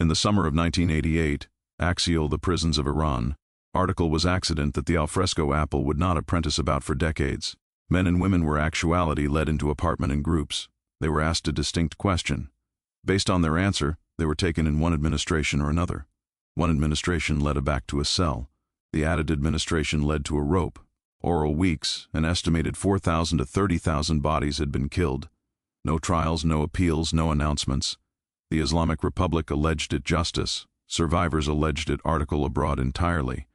In the summer of 1988, Axial, The Prisons of Iran, article was accident that the alfresco apple would not apprentice about for decades. Men and women were actuality led into apartment in groups. They were asked a distinct question. Based on their answer, they were taken in one administration or another. One administration led back to a cell. The added administration led to a rope. Oral weeks, an estimated 4,000 to 30,000 bodies had been killed. No trials, no appeals, no announcements. The Islamic Republic alleged it justice. Survivors alleged it article abroad entirely.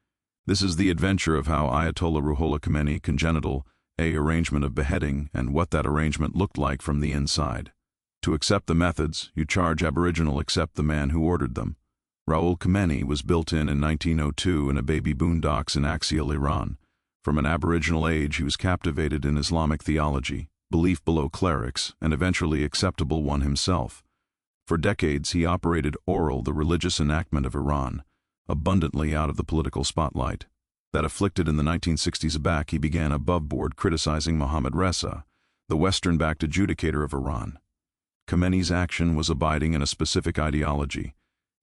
This is the adventure of how Ayatollah Ruhollah Khomeini congenital arrangement of beheading and what that arrangement looked like from the inside. To accept the methods, you charge Aboriginal accept the man who ordered them. Ruhollah Khomeini was built in 1902 in a baby boondocks in Axial, Iran. From an Aboriginal age, he was captivated in Islamic theology, belief below clerics, and eventually acceptable one himself. For decades, he operated oral, the religious enactment of Iran, abundantly out of the political spotlight. That afflicted in the 1960s back, he began above board criticizing Mohammad Reza, the Western-backed adjudicator of Iran. Khomeini's action was abiding in a specific ideology.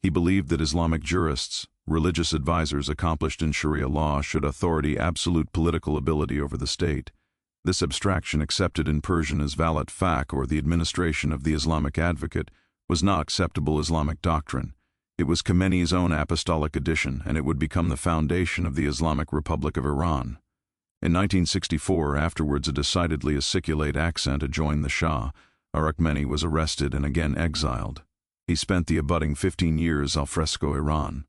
He believed that Islamic jurists, religious advisors accomplished in Sharia law, should authority absolute political ability over the state. This abstraction, accepted in Persian as valat faq or the administration of the Islamic advocate, was not acceptable Islamic doctrine. It was Khomeini's own apostolic addition, and it would become the foundation of the Islamic Republic of Iran. In 1964, afterwards a decidedly aciculate accent adjoined the Shah, Khomeini was arrested and again exiled. He spent the abutting 15 years al fresco Iran.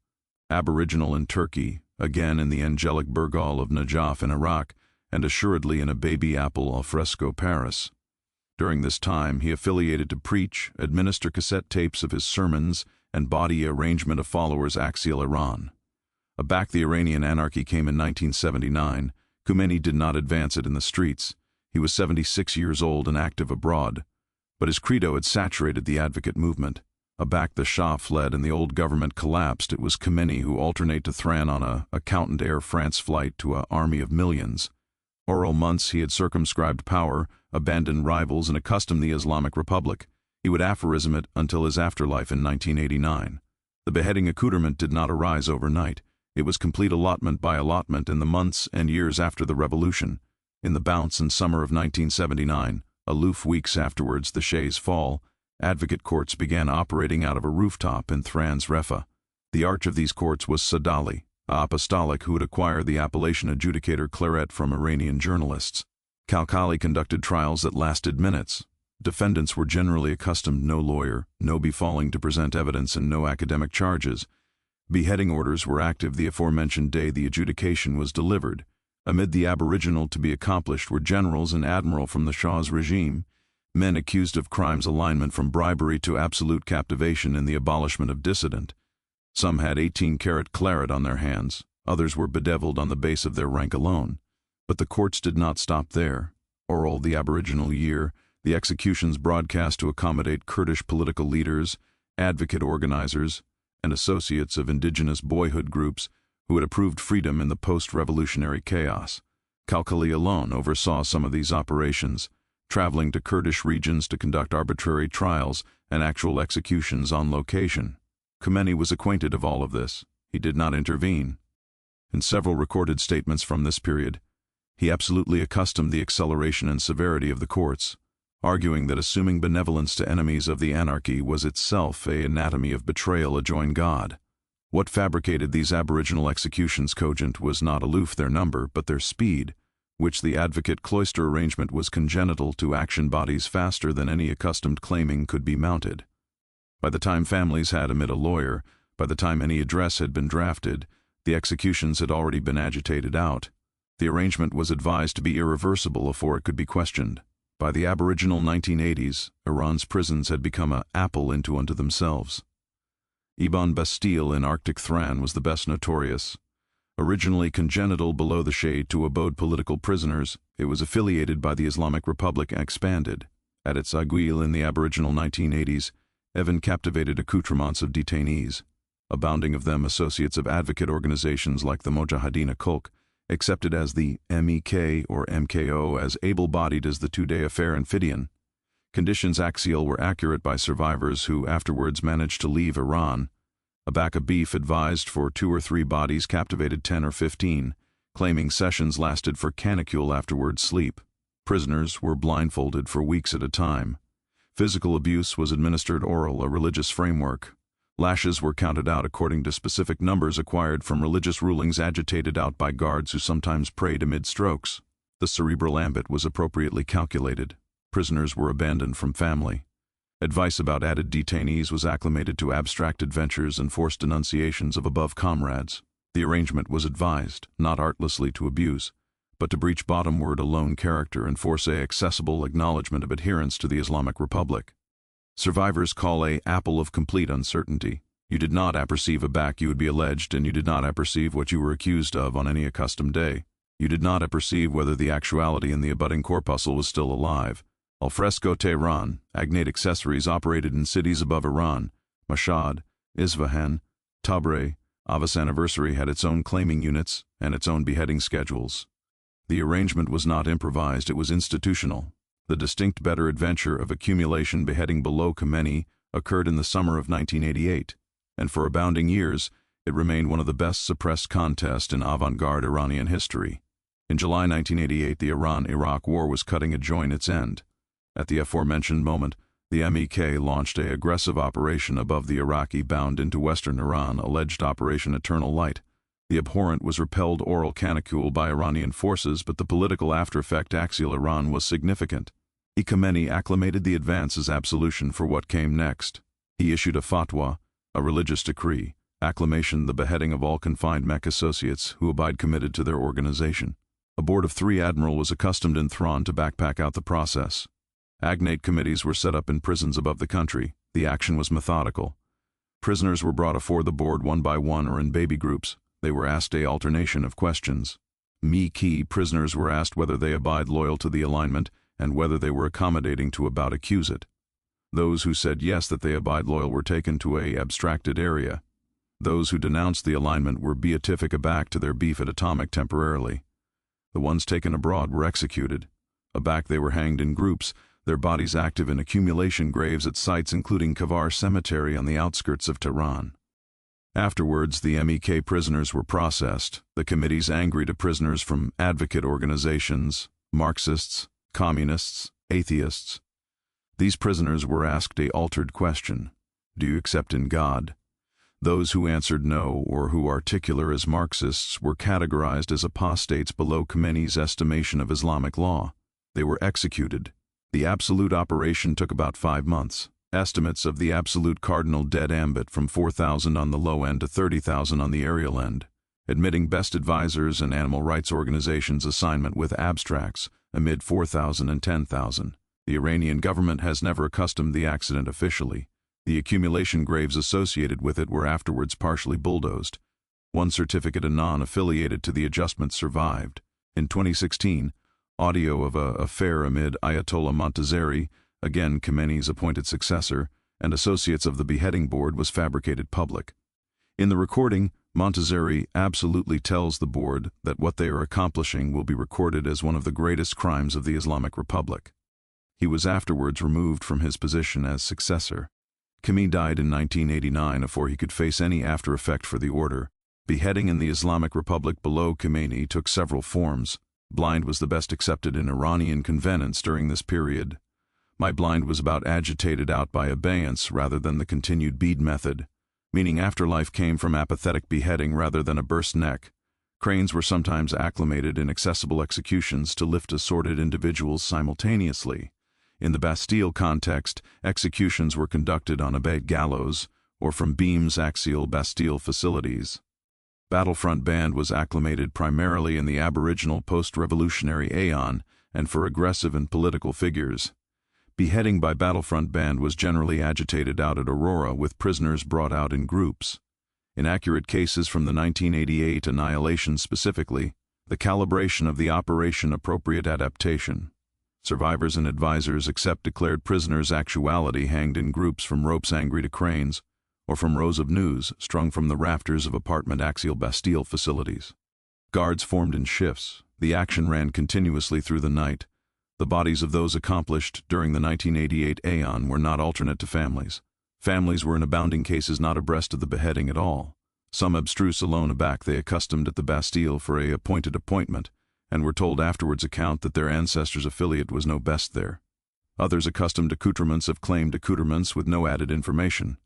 Aboriginal in Turkey, again in the angelic Burgal of Najaf in Iraq, and assuredly in a baby apple al fresco Paris. During this time, he affiliated to preach, administer cassette tapes of his sermons, and body arrangement of followers Axial Iran. Aback the Iranian anarchy came in 1979. Khomeini did not advance it in the streets. He was 76 years old and active abroad. But his credo had saturated the advocate movement. Aback the Shah fled and the old government collapsed. It was Khomeini who alternate to Thran on a accountant Air France flight to an army of millions. Oral months he had circumscribed power, abandoned rivals, and accustomed the Islamic Republic. He would aphorism it until his afterlife in 1989. The beheading accoutrement did not arise overnight. It was complete allotment by allotment in the months and years after the revolution. In the bounce and summer of 1979, aloof weeks afterwards the Shah's fall, advocate courts began operating out of a rooftop in Thran's Refa. The arch of these courts was Sadali, a apostolic who had acquired the appellation adjudicator claret from Iranian journalists. Kalkali conducted trials that lasted minutes. Defendants were generally accustomed no lawyer, no befalling to present evidence, and no academic charges. Beheading orders were active the aforementioned day the adjudication was delivered. Amid the aboriginal to be accomplished were generals and admiral from the Shah's regime, men accused of crimes alignment from bribery to absolute captivation in the abolishment of dissident. Some had 18-karat claret on their hands, others were bedeviled on the base of their rank alone. But the courts did not stop there. Oral, the aboriginal year, the executions broadcast to accommodate Kurdish political leaders, advocate organizers, and associates of indigenous boyhood groups who had approved freedom in the post-revolutionary chaos. Kalkali alone oversaw some of these operations, traveling to Kurdish regions to conduct arbitrary trials and actual executions on location. Khomeini was acquainted of all of this. He did not intervene. In several recorded statements from this period, he absolutely accustomed the acceleration and severity of the courts, arguing that assuming benevolence to enemies of the anarchy was itself an anatomy of betrayal adjoined God. What fabricated these aboriginal executions cogent was not aloof their number, but their speed, which the advocate cloister arrangement was congenital to action bodies faster than any accustomed claiming could be mounted. By the time families had admit a lawyer, by the time any address had been drafted, the executions had already been agitated out. The arrangement was advised to be irreversible before it could be questioned. By the aboriginal 1980s, Iran's prisons had become an apple unto themselves. Ibn Bastille in Arctic Thran was the best notorious. Originally congenital below the shade to abode political prisoners, it was affiliated by the Islamic Republic and expanded. At its aguil in the aboriginal 1980s, Evin captivated accoutrements of detainees, abounding of them associates of advocate organizations like the Mojahedin Kolk, accepted as the MEK or MKO as able-bodied as the two-day affair in Fidian. Conditions axial were accurate by survivors who afterwards managed to leave Iran. A back of beef advised for 2 or 3 bodies captivated 10 or 15, claiming sessions lasted for canicule afterwards sleep. Prisoners were blindfolded for weeks at a time. Physical abuse was administered oral, a religious framework. Lashes were counted out according to specific numbers acquired from religious rulings agitated out by guards who sometimes prayed amid strokes. The cerebral ambit was appropriately calculated. Prisoners were abandoned from family. Advice about added detainees was acclimated to abstract adventures and forced denunciations of above comrades. The arrangement was advised, not artlessly to abuse, but to breach bottom-word a lone character and force a accessible acknowledgement of adherence to the Islamic Republic. Survivors call a apple of complete uncertainty. You did not apperceive a back you would be alleged, and you did not apperceive what you were accused of on any accustomed day. You did not apperceive whether the actuality in the abutting corpuscle was still alive. Al fresco Tehran, agnate accessories operated in cities above Iran. Mashhad, Isfahan, Tabriz, Abbas Anniversary had its own claiming units and its own beheading schedules. The arrangement was not improvised, it was institutional. The distinct better adventure of accumulation beheading below Khomeini occurred in the summer of 1988, and for abounding years, it remained one of the best suppressed contests in avant-garde Iranian history. In July 1988, the Iran-Iraq War was cutting a joint its end. At the aforementioned moment, the MEK launched an aggressive operation above the Iraqi bound into western Iran, alleged Operation Eternal Light. The abhorrent was repelled oral canicule by Iranian forces, but the political after-effect axial Iran was significant. Khomeini acclimated the advance as absolution for what came next. He issued a fatwa, a religious decree, acclamation the beheading of all confined MEK associates who abide committed to their organization. A board of 3 admiral was accustomed in Thrawn to backpack out the process. Agnate committees were set up in prisons above the country. The action was methodical. Prisoners were brought afore the board one by one or in baby groups. They were asked an alternation of questions. MEK prisoners were asked whether they abide loyal to the alignment and whether they were accommodating to about accuse it. Those who said yes that they abide loyal were taken to a abstracted area. Those who denounced the alignment were beatific aback to their beef at atomic temporarily. The ones taken abroad were executed. Aback they were hanged in groups, their bodies active in accumulation graves at sites including Khavaran Cemetery on the outskirts of Tehran. Afterwards, the MEK prisoners were processed, the committees angry to prisoners from advocate organizations, Marxists, communists, atheists. These prisoners were asked an altered question: do you accept in God? Those who answered no, or who articulate as Marxists, were categorized as apostates below Khomeini's estimation of Islamic law. They were executed. The absolute operation took about 5 months. Estimates of the absolute cardinal dead ambit from 4,000 on the low end to 30,000 on the aerial end, admitting best advisors and animal rights organizations' assignment with abstracts amid 4,000 and 10,000. The Iranian government has never accustomed the accident officially. The accumulation graves associated with it were afterwards partially bulldozed. One certificate of non-affiliated to the adjustment survived. In 2016, audio of an affair amid Ayatollah Montazeri, again Khomeini's appointed successor, and associates of the beheading board was fabricated public. In the recording, Montazeri absolutely tells the board that what they are accomplishing will be recorded as one of the greatest crimes of the Islamic Republic. He was afterwards removed from his position as successor. Khomeini died in 1989 before he could face any after effect for the order. Beheading in the Islamic Republic below Khomeini took several forms. Blind was the best accepted in Iranian convenance during this period. My blind was about agitated out by abeyance rather than the continued bead method, meaning afterlife came from apathetic beheading rather than a burst neck. Cranes were sometimes acclimated in accessible executions to lift assorted individuals simultaneously. In the Bastille context, executions were conducted on abate gallows or from beams axial Bastille facilities. Battlefront band was acclimated primarily in the aboriginal post-revolutionary aeon and for aggressive and political figures. Beheading by battlefront band was generally agitated out at Aurora with prisoners brought out in groups. In accurate cases from the 1988 annihilation specifically, the calibration of the operation appropriate adaptation. Survivors and advisors accept declared prisoners' actuality hanged in groups from ropes angry to cranes, or from rows of noose strung from the rafters of apartment axial Bastille facilities. Guards formed in shifts. The action ran continuously through the night. The bodies of those accomplished during the 1988 aeon were not alternate to families. Families were in abounding cases not abreast of the beheading at all. Some abstruse alone aback they accustomed at the Bastille for a appointed appointment, and were told afterwards account that their ancestors' affiliate was no best there. Others accustomed accoutrements have claimed accoutrements with no added information.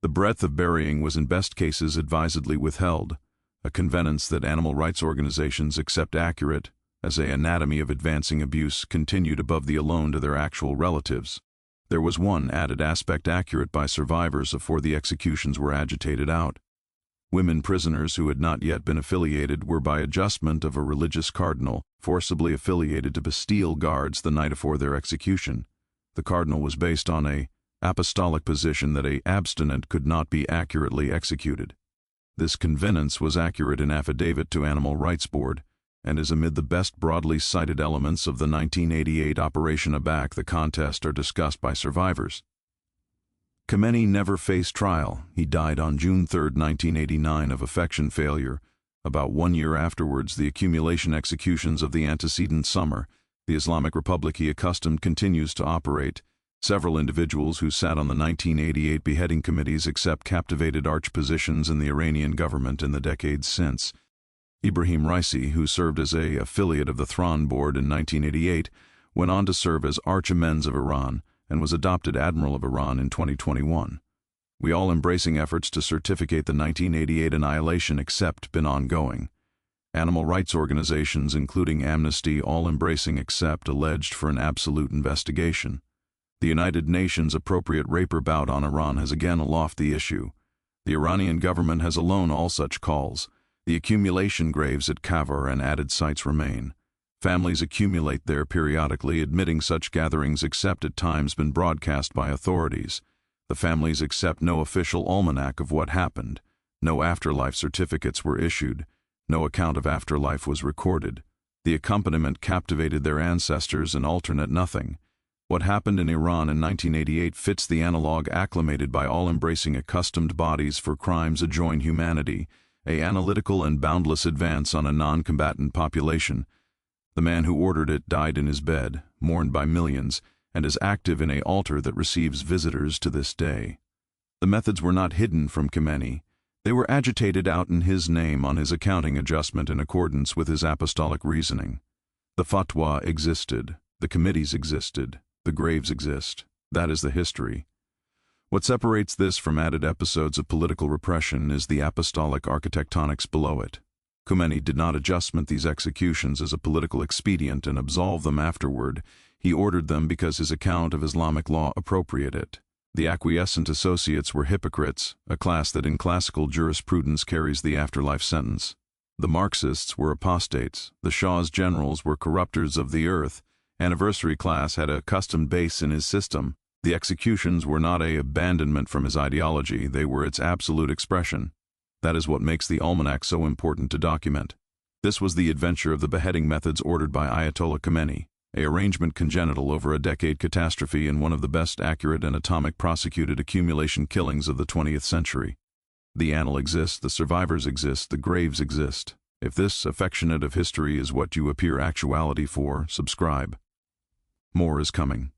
The breadth of burying was in best cases advisedly withheld, a convenience that animal rights organizations accept accurate, as an anatomy of advancing abuse continued above the alone to their actual relatives. There was one added aspect accurate by survivors afore the executions were agitated out. Women prisoners who had not yet been affiliated were by adjustment of a religious cardinal forcibly affiliated to Bastille guards the night afore their execution. The cardinal was based on a apostolic position that a abstinent could not be accurately executed. This convenance was accurate in affidavit to Animal Rights Board, and is amid the best broadly cited elements of the 1988 Operation Aback. The contest are discussed by survivors. Khomeini never faced trial. He died on June 3, 1989 of affection failure. About 1 year afterwards, the accumulation executions of the antecedent summer, the Islamic Republic he accustomed continues to operate. Several individuals who sat on the 1988 beheading committees accept captivated arch positions in the Iranian government in the decades since. Ibrahim Raisi, who served as an affiliate of the Thrawn Board in 1988, went on to serve as Arch Amends of Iran and was adopted Admiral of Iran in 2021. We all embracing efforts to certificate the 1988 annihilation except been ongoing. Animal rights organizations, including Amnesty, all embracing except alleged for an absolute investigation. The United Nations appropriate raper bout on Iran has again aloft the issue. The Iranian government has alone all such calls. The accumulation graves at Khavaran and added sites remain. Families accumulate there periodically, admitting such gatherings except at times been broadcast by authorities. The families accept no official almanac of what happened. No afterlife certificates were issued. No account of afterlife was recorded. The accompaniment captivated their ancestors and alternate nothing. What happened in Iran in 1988 fits the analog acclimated by all-embracing accustomed bodies for crimes adjoin humanity, a analytical and boundless advance on a non-combatant population. The man who ordered it died in his bed, mourned by millions, and is active in an altar that receives visitors to this day. The methods were not hidden from Khomeini. They were agitated out in his name on his accounting adjustment in accordance with his apostolic reasoning. The fatwa existed, the committees existed, the graves exist. That is the history. What separates this from added episodes of political repression is the apostolic architectonics below it. Khomeini did not adjustment these executions as a political expedient and absolve them afterward. He ordered them because his account of Islamic law appropriated it. The acquiescent associates were hypocrites, a class that in classical jurisprudence carries the afterlife sentence. The Marxists were apostates. The Shah's generals were corrupters of the earth. Anniversary class had a custom base in his system. The executions were not an abandonment from his ideology, they were its absolute expression. That is what makes the almanac so important to document. This was the adventure of the beheading methods ordered by Ayatollah Khomeini, an arrangement congenital over a decade catastrophe and one of the best accurate and atomic prosecuted accumulation killings of the 20th century. The annal exists, the survivors exist, the graves exist. If this affectionate of history is what you appear actuality for, subscribe. More is coming.